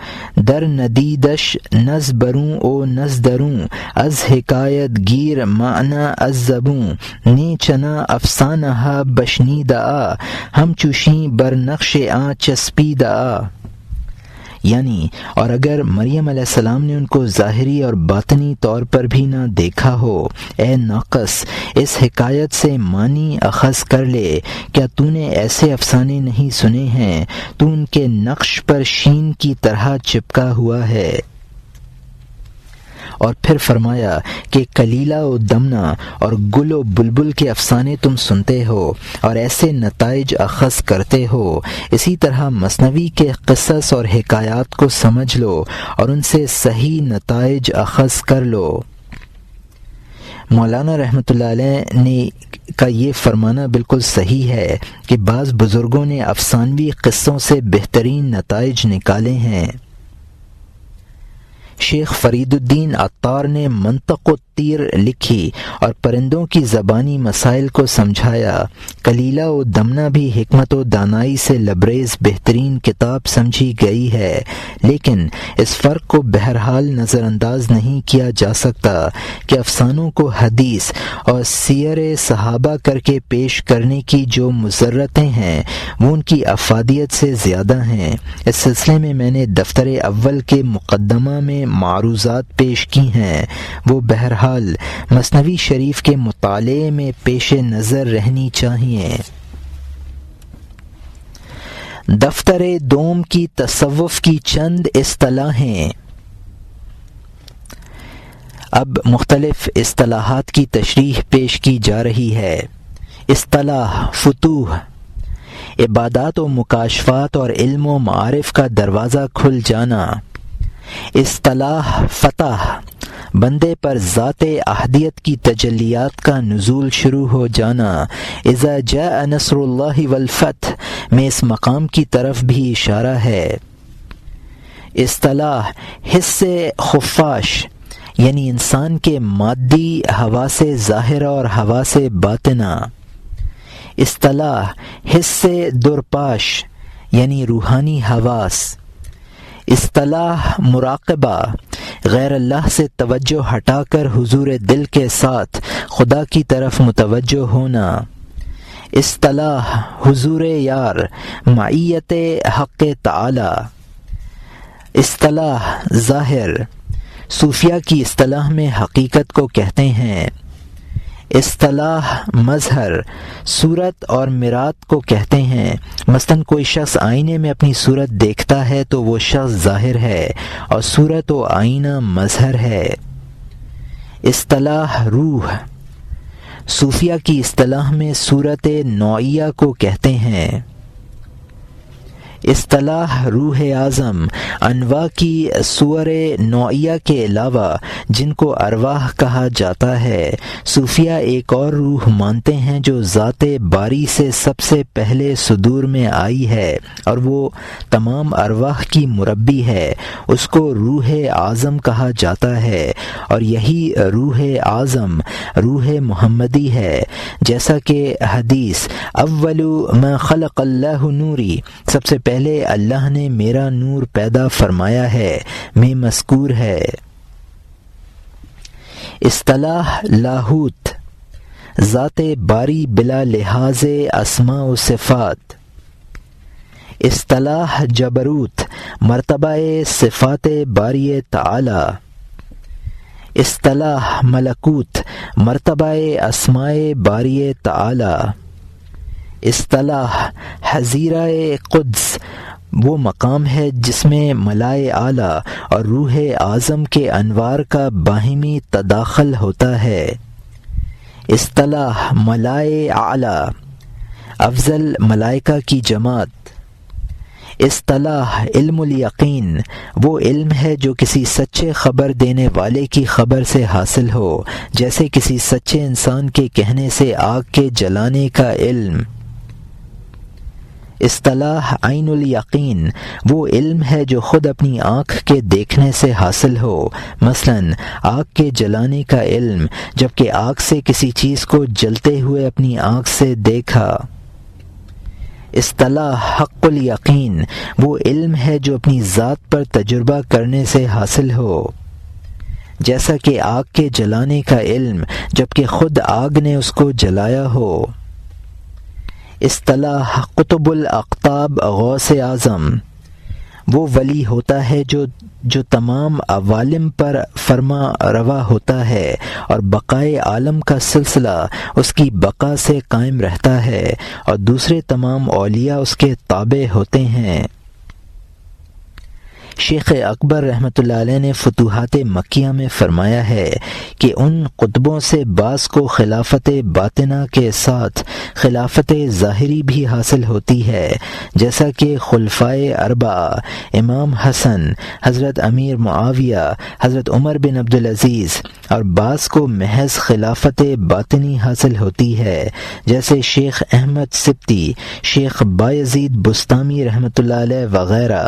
در ندیدش نزبروں او نزدروں، از حکایت گیر معنی از زبوں، نی چنا افسانہ بشنیدہ، ہم چوشیں بر نقش آ چسپیدہ۔ یعنی اور اگر مریم علیہ السلام نے ان کو ظاہری اور باطنی طور پر بھی نہ دیکھا ہو، اے ناقص اس حکایت سے معنی اخذ کر لے، کیا تو نے ایسے افسانے نہیں سنے ہیں؟ تو ان کے نقش پر شین کی طرح چپکا ہوا ہے۔ اور پھر فرمایا کہ کلیلہ و دمنہ اور گل و بلبل کے افسانے تم سنتے ہو اور ایسے نتائج اخذ کرتے ہو، اسی طرح مثنوی کے قصص اور حکایات کو سمجھ لو اور ان سے صحیح نتائج اخذ کر لو۔ مولانا رحمۃ اللہ علیہ نے کا یہ فرمانا بالکل صحیح ہے کہ بعض بزرگوں نے افسانوی قصوں سے بہترین نتائج نکالے ہیں۔ شیخ فرید الدین عطار نے منطق الطیر لکھی اور پرندوں کی زبانی مسائل کو سمجھایا۔ کلیلہ و دمنہ بھی حکمت و دانائی سے لبریز بہترین کتاب سمجھی گئی ہے، لیکن اس فرق کو بہرحال نظر انداز نہیں کیا جا سکتا کہ افسانوں کو حدیث اور سیر صحابہ کر کے پیش کرنے کی جو مضرتیں ہیں وہ ان کی افادیت سے زیادہ ہیں۔ اس سلسلے میں میں نے دفتر اول کے مقدمہ میں معروضات پیش کی ہیں، وہ بہرحال مثنوی شریف کے مطالعے میں پیش نظر رہنی چاہیے۔ دفتر دوم کی تصوف کی چند اصطلاحیں۔ اب مختلف اصطلاحات کی تشریح پیش کی جا رہی ہے۔ اصطلاح فتوح، عبادات و مکاشفات اور علم و معارف کا دروازہ کھل جانا۔ اصطلاح فتح، بندے پر ذات احدیت کی تجلیات کا نزول شروع ہو جانا۔ اذا جاء نصر اللہ والفتح میں اس مقام کی طرف بھی اشارہ ہے۔ اصطلاح حس خفاش، یعنی انسان کے مادی حواس ظاہرہ اور حواس باطنہ۔ اصطلاح حس درپاش، یعنی روحانی حواس۔ اصطلاح مراقبہ، غیر اللہ سے توجہ ہٹا کر حضور دل کے ساتھ خدا کی طرف متوجہ ہونا۔ اصطلاح حضور یار، معیت حق تعالی۔ اصطلاح ظاہر، صوفیہ کی اصطلاح میں حقیقت کو کہتے ہیں۔ اصطلاح مظہر، صورت اور مراد کو کہتے ہیں۔ مثلاً کوئی شخص آئینے میں اپنی صورت دیکھتا ہے تو وہ شخص ظاہر ہے اور صورت و آئینہ مظہر ہے۔ اصطلاح روح، صوفیہ کی اصطلاح میں صورت نوعیہ کو کہتے ہیں۔ اصطلاح روح اعظم، انواع کی صور نوعیہ کے علاوہ جن کو ارواح کہا جاتا ہے۔ صوفیہ ایک اور روح مانتے ہیں جو ذات باری سے سب سے پہلے صدور میں آئی ہے اور وہ تمام ارواح کی مربی ہے، اس کو روح اعظم کہا جاتا ہے، اور یہی روح اعظم روح محمدی ہے، جیسا کہ حدیث اول ما خلق اللہ نوری، سب سے پہلے اللہ نے میرا نور پیدا فرمایا ہے، میں مذکور ہے۔ اصطلاح لاہوت، ذات باری بلا لحاظ اسماء و صفات۔ اصطلاح جبروت، مرتبہ صفات باری تعالی۔ اصطلاح ملکوت، مرتبہ اسماء باری تعالی۔ اصطلاح حضیرہ قدس، وہ مقام ہے جس میں ملائے اعلیٰ اور روح اعظم کے انوار کا باہمی تداخل ہوتا ہے۔ اصطلاح ملائے اعلیٰ، افضل ملائکہ کی جماعت۔ اصطلاح علم الیقین، وہ علم ہے جو کسی سچے خبر دینے والے کی خبر سے حاصل ہو، جیسے کسی سچے انسان کے کہنے سے آگ کے جلانے کا علم۔ اصطلاح عین الیقین، وہ علم ہے جو خود اپنی آنکھ کے دیکھنے سے حاصل ہو، مثلاً آگ کے جلانے کا علم، جبکہ آگ سے کسی چیز کو جلتے ہوئے اپنی آنکھ سے دیکھا۔ اصطلاح حق الیقین، وہ علم ہے جو اپنی ذات پر تجربہ کرنے سے حاصل ہو، جیسا کہ آگ کے جلانے کا علم، جبکہ خود آگ نے اس کو جلایا ہو۔ اصطلاح قطب الاقطاب غوث اعظم، وہ ولی ہوتا ہے جو تمام عوالم پر فرما روا ہوتا ہے اور بقائے عالم کا سلسلہ اس کی بقا سے قائم رہتا ہے اور دوسرے تمام اولیاء اس کے تابع ہوتے ہیں۔ شیخ اکبر رحمۃ اللہ علیہ نے فتوحات مکیہ میں فرمایا ہے کہ ان قطبوں سے بعض کو خلافت باطنہ کے ساتھ خلافت ظاہری بھی حاصل ہوتی ہے، جیسا کہ خلفائے اربعہ امام حسن، حضرت امیر معاویہ، حضرت عمر بن عبدالعزیز، اور بعض کو محض خلافت باطنی حاصل ہوتی ہے، جیسے شیخ احمد سبتی، شیخ بایزید بستامی رحمۃ اللہ علیہ وغیرہ۔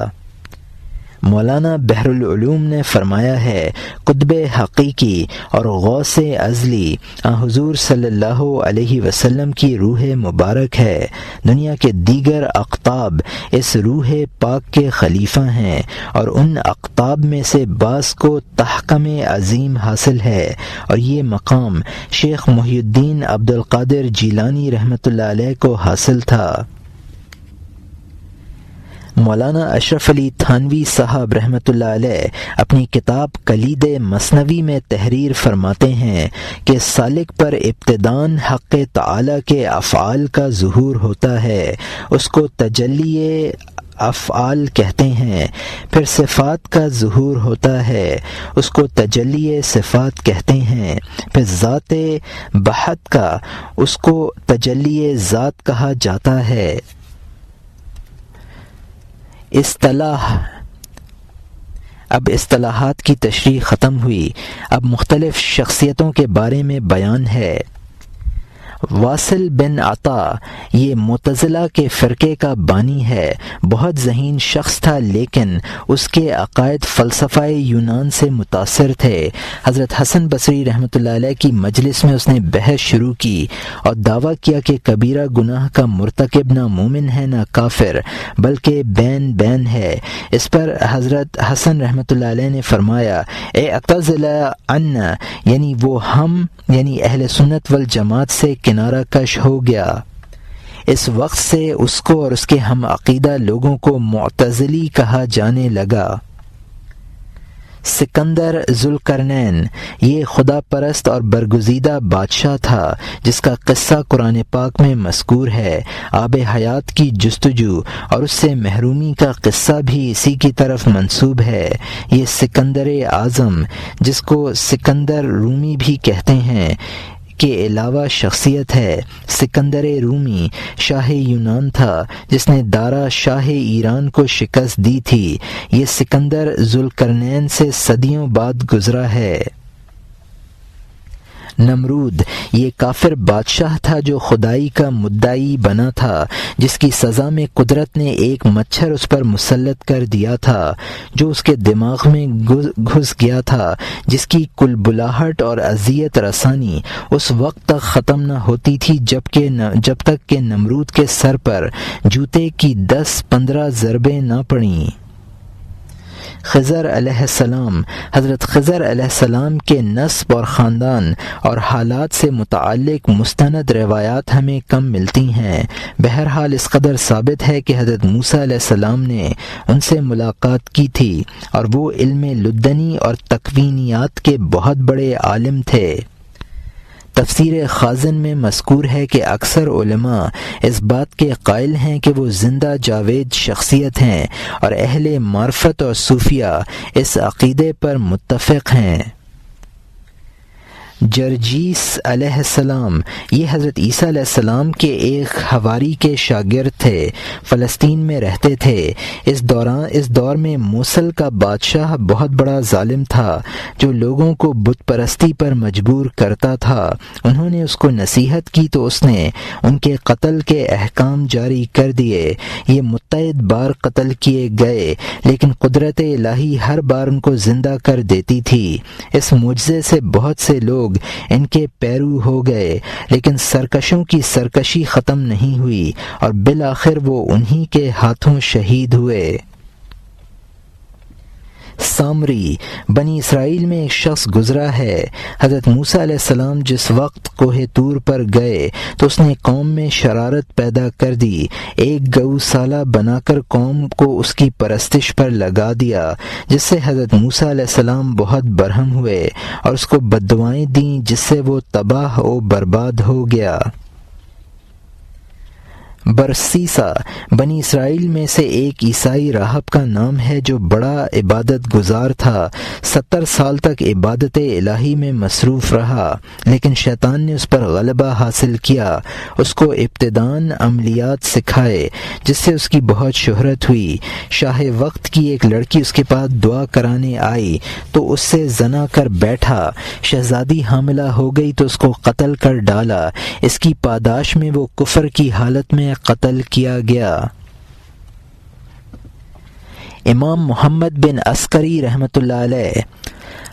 مولانا بحر العلوم نے فرمایا ہے قطب حقیقی اور غوث ازلی حضور صلی اللہ علیہ وسلم کی روح مبارک ہے، دنیا کے دیگر اقطاب اس روح پاک کے خلیفہ ہیں، اور ان اقطاب میں سے بعض کو تحکم عظیم حاصل ہے، اور یہ مقام شیخ محی الدین عبد القادر جیلانی رحمۃ اللہ علیہ کو حاصل تھا۔ مولانا اشرف علی تھانوی صاحب رحمۃ اللہ علیہ اپنی کتاب کلید مثنوی میں تحریر فرماتے ہیں کہ سالک پر ابتداً حق تعالی کے افعال کا ظہور ہوتا ہے، اس کو تجلی افعال کہتے ہیں، پھر صفات کا ظہور ہوتا ہے، اس کو تجلی صفات کہتے ہیں، پھر ذات بحت کا اس کو تجلی ذات کہا جاتا ہے۔ اب اصطلاحات کی تشریح ختم ہوئی، اب مختلف شخصیتوں کے بارے میں بیان ہے۔ واصل بن عطا یہ معتزلہ کے فرقے کا بانی ہے، بہت ذہین شخص تھا، لیکن اس کے عقائد فلسفہ یونان سے متاثر تھے۔ حضرت حسن بصری رحمۃ اللہ علیہ کی مجلس میں اس نے بحث شروع کی اور دعویٰ کیا کہ کبیرہ گناہ کا مرتکب نہ مومن ہے نہ کافر، بلکہ بین بین ہے۔ اس پر حضرت حسن رحمۃ اللہ علیہ نے فرمایا اعتزل عنا، یعنی وہ ہم یعنی اہل سنت والجماعت سے کنارہ کش ہو گیا۔ اس وقت سے اس کو اور اس کے ہم عقیدہ لوگوں کو معتزلی کہا جانے لگا۔ سکندر ذوالقرنین یہ خدا پرست اور برگزیدہ بادشاہ تھا، جس کا قصہ قرآن پاک میں مذکور ہے۔ آب حیات کی جستجو اور اس سے محرومی کا قصہ بھی اسی کی طرف منسوب ہے۔ یہ سکندر اعظم، جس کو سکندر رومی بھی کہتے ہیں، کے علاوہ شخصیت ہے۔ سکندر رومی شاہ یونان تھا، جس نے دارا شاہ ایران کو شکست دی تھی۔ یہ سکندر ذوالقرنین سے صدیوں بعد گزرا ہے۔ نمرود یہ کافر بادشاہ تھا جو خدائی کا مدعی بنا تھا، جس کی سزا میں قدرت نے ایک مچھر اس پر مسلط کر دیا تھا جو اس کے دماغ میں گھس گیا تھا، جس کی کلبلاہٹ اور اذیت رسانی اس وقت تک ختم نہ ہوتی تھی جب تک کہ نمرود کے سر پر جوتے کی 10-15 ضربیں نہ پڑیں۔ خضر علیہ السلام حضرت خضر علیہ السلام کے نسب اور خاندان اور حالات سے متعلق مستند روایات ہمیں کم ملتی ہیں۔ بہرحال اس قدر ثابت ہے کہ حضرت موسیٰ علیہ السلام نے ان سے ملاقات کی تھی اور وہ علم لدنی اور تکوینیات کے بہت بڑے عالم تھے۔ تفسیر خازن میں مذکور ہے کہ اکثر علماء اس بات کے قائل ہیں کہ وہ زندہ جاوید شخصیت ہیں، اور اہل معرفت اور صوفیہ اس عقیدے پر متفق ہیں۔ جرجیس علیہ السلام یہ حضرت عیسیٰ علیہ السلام کے ایک حواری کے شاگرد تھے، فلسطین میں رہتے تھے۔ اس دور میں موصل کا بادشاہ بہت بڑا ظالم تھا جو لوگوں کو بت پرستی پر مجبور کرتا تھا۔ انہوں نے اس کو نصیحت کی تو اس نے ان کے قتل کے احکام جاری کر دیے۔ یہ متعدد بار قتل کیے گئے، لیکن قدرت الہی ہر بار ان کو زندہ کر دیتی تھی۔ اس معجزے سے بہت سے لوگ ان کے پیرو ہو گئے، لیکن سرکشوں کی سرکشی ختم نہیں ہوئی اور بالآخر وہ انہی کے ہاتھوں شہید ہوئے۔ سامری بنی اسرائیل میں ایک شخص گزرا ہے۔ حضرت موسیٰ علیہ السلام جس وقت کوہ طور پر گئے تو اس نے قوم میں شرارت پیدا کر دی، ایک گوسالہ بنا کر قوم کو اس کی پرستش پر لگا دیا، جس سے حضرت موسیٰ علیہ السلام بہت برہم ہوئے اور اس کو بددعائیں دیں، جس سے وہ تباہ و برباد ہو گیا۔ برسیسا بنی اسرائیل میں سے ایک عیسائی راہب کا نام ہے جو بڑا عبادت گزار تھا۔ 70 سال تک عبادت الہی میں مصروف رہا، لیکن شیطان نے اس پر غلبہ حاصل کیا۔ اس کو ابتداً عملیات سکھائے جس سے اس کی بہت شہرت ہوئی۔ شاہ وقت کی ایک لڑکی اس کے پاس دعا کرانے آئی تو اس سے زنا کر بیٹھا۔ شہزادی حاملہ ہو گئی تو اس کو قتل کر ڈالا۔ اس کی پاداش میں وہ کفر کی حالت میں قتل کیا گیا۔ امام محمد بن عسکری رحمۃ اللہ علیہ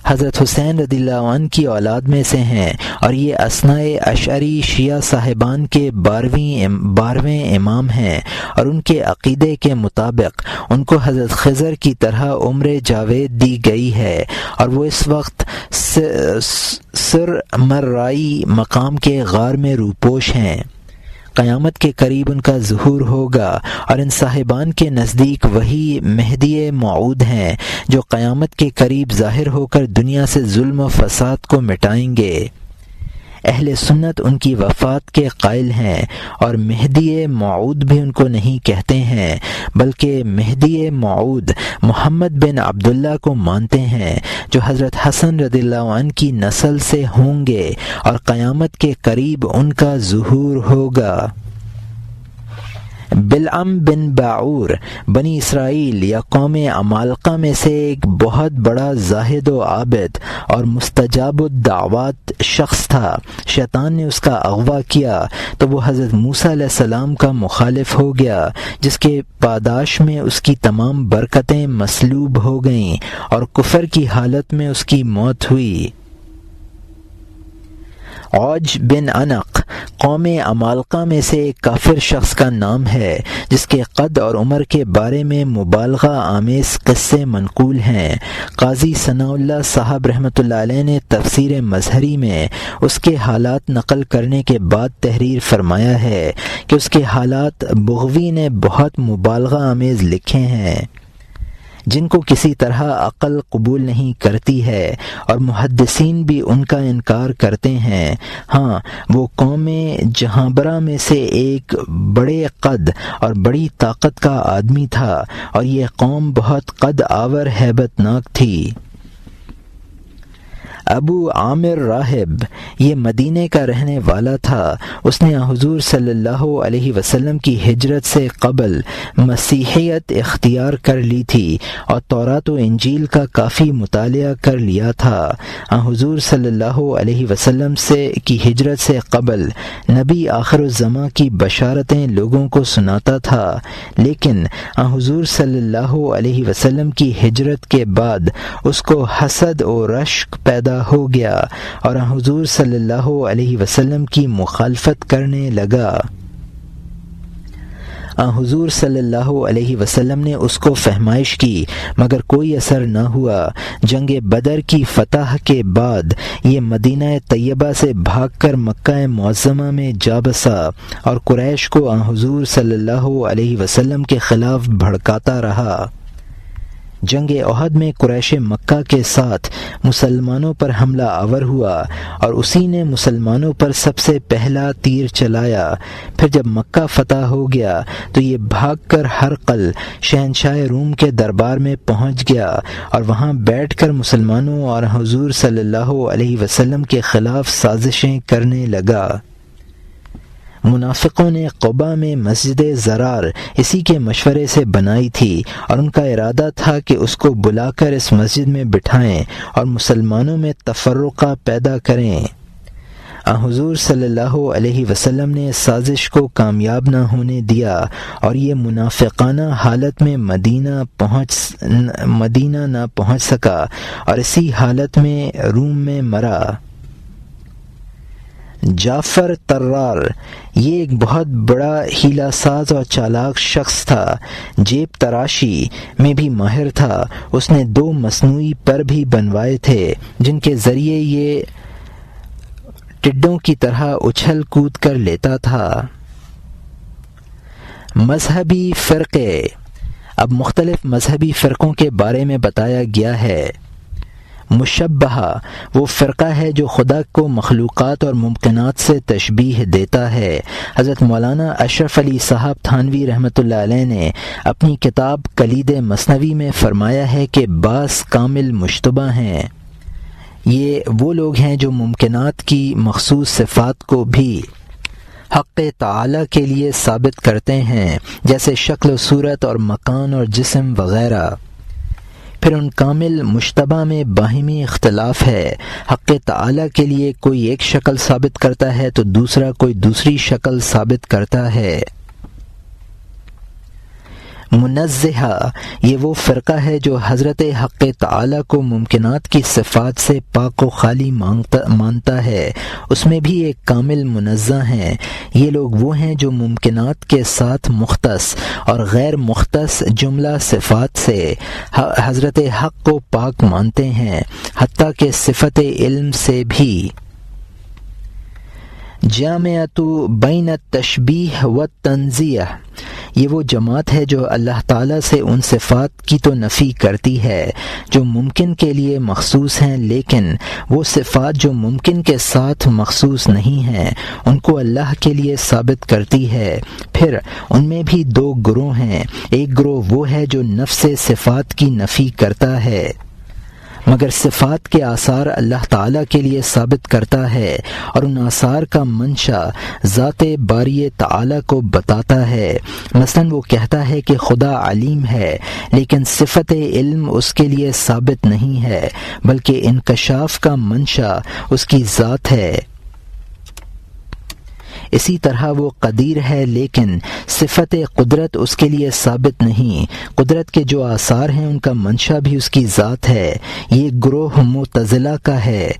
حضرت حسین رضی اللہ عنہ کی اولاد میں سے ہیں، اور یہ اثناء اشعری شیعہ صاحبان کے 12ویں امام ہیں، اور ان کے عقیدے کے مطابق ان کو حضرت خضر کی طرح عمر جاوید دی گئی ہے، اور وہ اس وقت سر مرائی مقام کے غار میں روپوش ہیں۔ قیامت کے قریب ان کا ظہور ہوگا، اور ان صاحبان کے نزدیک وہی مہدی موعود ہیں جو قیامت کے قریب ظاہر ہو کر دنیا سے ظلم و فساد کو مٹائیں گے۔ اہل سنت ان کی وفات کے قائل ہیں، اور مہدی موعود بھی ان کو نہیں کہتے ہیں، بلکہ مہدی موعود محمد بن عبداللہ کو مانتے ہیں، جو حضرت حسن رضی اللہ عنہ کی نسل سے ہوں گے، اور قیامت کے قریب ان کا ظہور ہوگا۔ بلعم بن باعور بنی اسرائیل یا قوم عمالقہ میں سے ایک بہت بڑا زاہد و عابد اور مستجاب الدعوات شخص تھا۔ شیطان نے اس کا اغوا کیا تو وہ حضرت موسیٰ علیہ السلام کا مخالف ہو گیا، جس کے پاداش میں اس کی تمام برکتیں مسلوب ہو گئیں اور کفر کی حالت میں اس کی موت ہوئی۔ عوج بن عنق قوم عمالقہ میں سے ایک کافر شخص کا نام ہے، جس کے قد اور عمر کے بارے میں مبالغہ آمیز قصے منقول ہیں۔ قاضی ثناء اللہ صاحب رحمۃ اللہ علیہ نے تفسیر مظہری میں اس کے حالات نقل کرنے کے بعد تحریر فرمایا ہے کہ اس کے حالات بغوی نے بہت مبالغہ آمیز لکھے ہیں، جن کو کسی طرح عقل قبول نہیں کرتی ہے، اور محدثین بھی ان کا انکار کرتے ہیں۔ ہاں، وہ قوم جہانبرہ میں سے ایک بڑے قد اور بڑی طاقت کا آدمی تھا، اور یہ قوم بہت قد آور ہیبت ناک تھی۔ ابو عامر راہب یہ مدینے کا رہنے والا تھا۔ اس نے حضور صلی اللہ علیہ وسلم کی ہجرت سے قبل مسیحیت اختیار کر لی تھی اور تورات و انجیل کا کافی مطالعہ کر لیا تھا۔ حضور صلی اللہ علیہ وسلم کی ہجرت سے قبل نبی آخر الزماں کی بشارتیں لوگوں کو سناتا تھا، لیکن حضور صلی اللہ علیہ وسلم کی ہجرت کے بعد اس کو حسد و رشک پیدا ہو گیا اور حضور صلی اللہ علیہ وسلم کی مخالفت کرنے لگا۔ حضور صلی اللہ علیہ وسلم نے اس کو فہمائش کی مگر کوئی اثر نہ ہوا۔ جنگ بدر کی فتح کے بعد یہ مدینہ طیبہ سے بھاگ کر مکہ معظمہ میں جا بسا اور قریش کو حضور صلی اللہ علیہ وسلم کے خلاف بھڑکاتا رہا۔ جنگ احد میں قریش مکہ کے ساتھ مسلمانوں پر حملہ آور ہوا اور اسی نے مسلمانوں پر سب سے پہلا تیر چلایا۔ پھر جب مکہ فتح ہو گیا تو یہ بھاگ کر ہرقل شہنشاہ روم کے دربار میں پہنچ گیا اور وہاں بیٹھ کر مسلمانوں اور حضور صلی اللہ علیہ وسلم کے خلاف سازشیں کرنے لگا۔ منافقوں نے قباء میں مسجد زرار اسی کے مشورے سے بنائی تھی اور ان کا ارادہ تھا کہ اس کو بلا کر اس مسجد میں بٹھائیں اور مسلمانوں میں تفرقہ پیدا کریں۔ حضور صلی اللہ علیہ وسلم نے اس سازش کو کامیاب نہ ہونے دیا اور یہ منافقانہ حالت میں مدینہ نہ پہنچ سکا اور اسی حالت میں روم میں مرا۔ جعفر طرار یہ ایک بہت بڑا ہیلہ ساز اور چالاک شخص تھا، جیب تراشی میں بھی ماہر تھا۔ اس نے 2 مصنوعی پر بھی بنوائے تھے جن کے ذریعے یہ ٹڈوں کی طرح اچھل کود کر لیتا تھا۔ مذہبی فرقے اب مختلف مذہبی فرقوں کے بارے میں بتایا گیا ہے۔ مشبہہ وہ فرقہ ہے جو خدا کو مخلوقات اور ممکنات سے تشبیہ دیتا ہے۔ حضرت مولانا اشرف علی صاحب تھانوی رحمۃ اللہ علیہ نے اپنی کتاب کلید مثنوی میں فرمایا ہے کہ بعض کامل مشتبہ ہیں۔ یہ وہ لوگ ہیں جو ممکنات کی مخصوص صفات کو بھی حق تعالی کے لیے ثابت کرتے ہیں، جیسے شکل و صورت اور مکان اور جسم وغیرہ۔ پھر ان کامل مشتبہ میں باہمی اختلاف ہے۔ حق تعالی کے لیے کوئی ایک شکل ثابت کرتا ہے تو دوسرا کوئی دوسری شکل ثابت کرتا ہے۔ منزہہ یہ وہ فرقہ ہے جو حضرت حق تعالی کو ممکنات کی صفات سے پاک و خالی مانتا ہے، اس میں بھی ایک کامل منزہ ہیں۔ یہ لوگ وہ ہیں جو ممکنات کے ساتھ مختص اور غیر مختص جملہ صفات سے حضرت حق کو پاک مانتے ہیں، حتیٰ کہ صفت علم سے بھی۔ جامعۃ بین التشبیہ والتنزیہ یہ وہ جماعت ہے جو اللہ تعالیٰ سے ان صفات کی تو نفی کرتی ہے جو ممکن کے لیے مخصوص ہیں، لیکن وہ صفات جو ممکن کے ساتھ مخصوص نہیں ہیں ان کو اللہ کے لیے ثابت کرتی ہے۔ پھر ان میں بھی دو گروہ ہیں، ایک گروہ وہ ہے جو نفس صفات کی نفی کرتا ہے مگر صفات کے آثار اللہ تعالیٰ کے لیے ثابت کرتا ہے، اور ان آثار کا منشا ذات باری تعالیٰ کو بتاتا ہے۔ مثلا وہ کہتا ہے کہ خدا علیم ہے، لیکن صفت علم اس کے لیے ثابت نہیں ہے، بلکہ انکشاف کا منشا اس کی ذات ہے۔ اسی طرح وہ قدیر ہے، لیکن صفت قدرت اس کے لیے ثابت نہیں۔ قدرت کے جو آثار ہیں ان کا منشا بھی اس کی ذات ہے۔ یہ گروہ معتزلہ کا ہے۔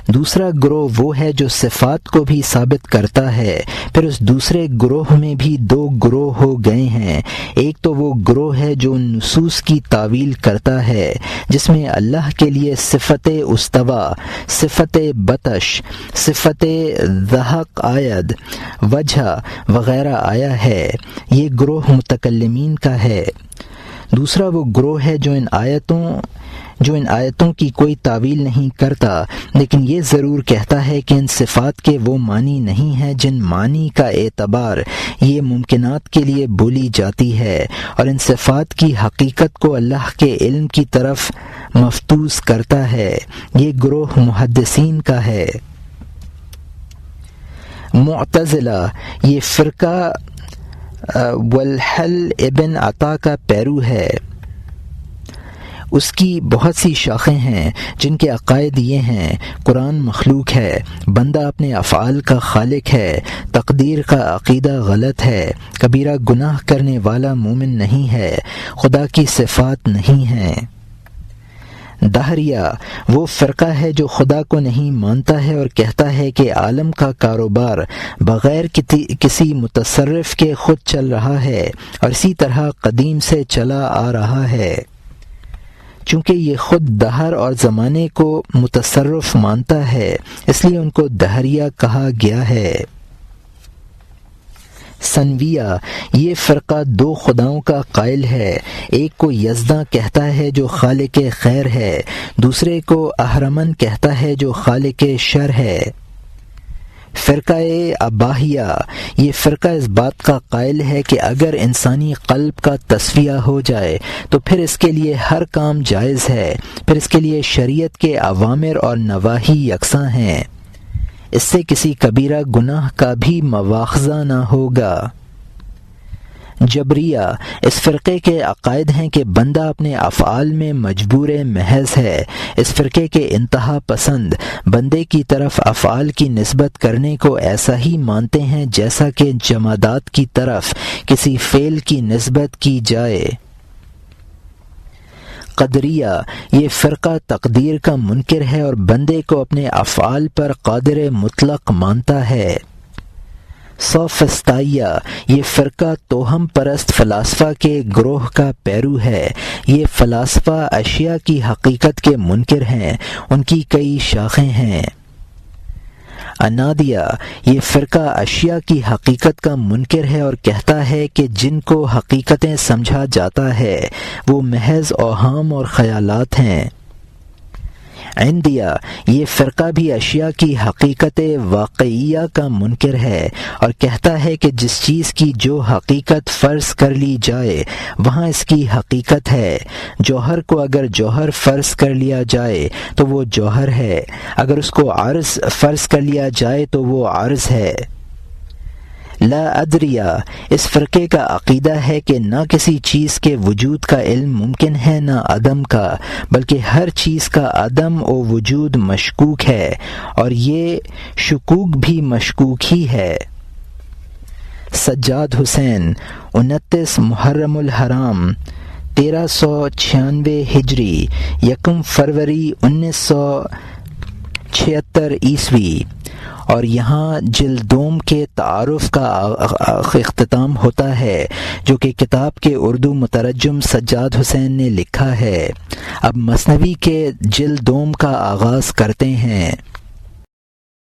دوسرا گروہ وہ ہے جو صفات کو بھی ثابت کرتا ہے۔ پھر اس دوسرے گروہ میں بھی دو گروہ ہو گئے ہیں۔ ایک تو وہ گروہ ہے جو نصوص کی تعویل کرتا ہے، جس میں اللہ کے لیے صفت استوا، صفت بطش، صفت ضحک آید، وجہ وغیرہ آیا ہے۔ یہ گروہ متکلمین کا ہے۔ دوسرا وہ گروہ ہے جو ان آیتوں کی کوئی تعویل نہیں کرتا، لیکن یہ ضرور کہتا ہے کہ ان صفات کے وہ معنی نہیں ہیں جن معنی کا اعتبار یہ ممکنات کے لیے بولی جاتی ہے، اور ان صفات کی حقیقت کو اللہ کے علم کی طرف مفتوح کرتا ہے۔ یہ گروہ محدثین کا ہے۔ معتزلہ یہ فرقہ والحل ابن عطا کا پیرو ہے۔ اس کی بہت سی شاخیں ہیں جن کے عقائد یہ ہیں: قرآن مخلوق ہے، بندہ اپنے افعال کا خالق ہے، تقدیر کا عقیدہ غلط ہے، کبیرہ گناہ کرنے والا مومن نہیں ہے، خدا کی صفات نہیں ہیں۔ دہریہ وہ فرقہ ہے جو خدا کو نہیں مانتا ہے اور کہتا ہے کہ عالم کا کاروبار بغیر کسی متصرف کے خود چل رہا ہے اور اسی طرح قدیم سے چلا آ رہا ہے۔ چونکہ یہ خود دہر اور زمانے کو متصرف مانتا ہے، اس لیے ان کو دہریہ کہا گیا ہے۔ سنویہ یہ فرقہ دو خداؤں کا قائل ہے، ایک کو یزداں کہتا ہے جو خالق خیر ہے، دوسرے کو اہرمن کہتا ہے جو خالق شر ہے۔ فرقہ اباہیہ یہ فرقہ اس بات کا قائل ہے کہ اگر انسانی قلب کا تصفیہ ہو جائے تو پھر اس کے لیے ہر کام جائز ہے، پھر اس کے لیے شریعت کے اوامر اور نواہی یکساں ہیں، اس سے کسی کبیرہ گناہ کا بھی مواخذہ نہ ہوگا۔ جبریہ اس فرقے کے عقائد ہیں کہ بندہ اپنے افعال میں مجبور محض ہے۔ اس فرقے کے انتہا پسند بندے کی طرف افعال کی نسبت کرنے کو ایسا ہی مانتے ہیں جیسا کہ جمادات کی طرف کسی فعل کی نسبت کی جائے۔ قدریہ یہ فرقہ تقدیر کا منکر ہے اور بندے کو اپنے افعال پر قادر مطلق مانتا ہے۔ سوفسطائیہ یہ فرقہ توہم پرست فلاسفہ کے گروہ کا پیرو ہے۔ یہ فلاسفہ اشیاء کی حقیقت کے منکر ہیں، ان کی کئی شاخیں ہیں۔ انادیہ یہ فرقہ اشیاء کی حقیقت کا منکر ہے اور کہتا ہے کہ جن کو حقیقتیں سمجھا جاتا ہے وہ محض اوہام اور خیالات ہیں۔ عندیہ یہ فرقہ بھی اشیاء کی حقیقت واقعیہ کا منکر ہے اور کہتا ہے کہ جس چیز کی جو حقیقت فرض کر لی جائے وہاں اس کی حقیقت ہے۔ جوہر کو اگر جوہر فرض کر لیا جائے تو وہ جوہر ہے، اگر اس کو عرض فرض کر لیا جائے تو وہ عرض ہے۔ لا ادریہ اس فرقے کا عقیدہ ہے کہ نہ کسی چیز کے وجود کا علم ممکن ہے نہ عدم کا، بلکہ ہر چیز کا عدم و وجود مشکوک ہے اور یہ شکوک بھی مشکوک ہی ہے۔ سجاد حسین 29 محرم الحرام 1396 ہجری، 1 فروری 1976 عیسوی۔ اور یہاں جلد دوم کے تعارف کا اختتام ہوتا ہے جو کہ کتاب کے اردو مترجم سجاد حسین نے لکھا ہے۔ اب مثنوی کے جلد دوم کا آغاز کرتے ہیں۔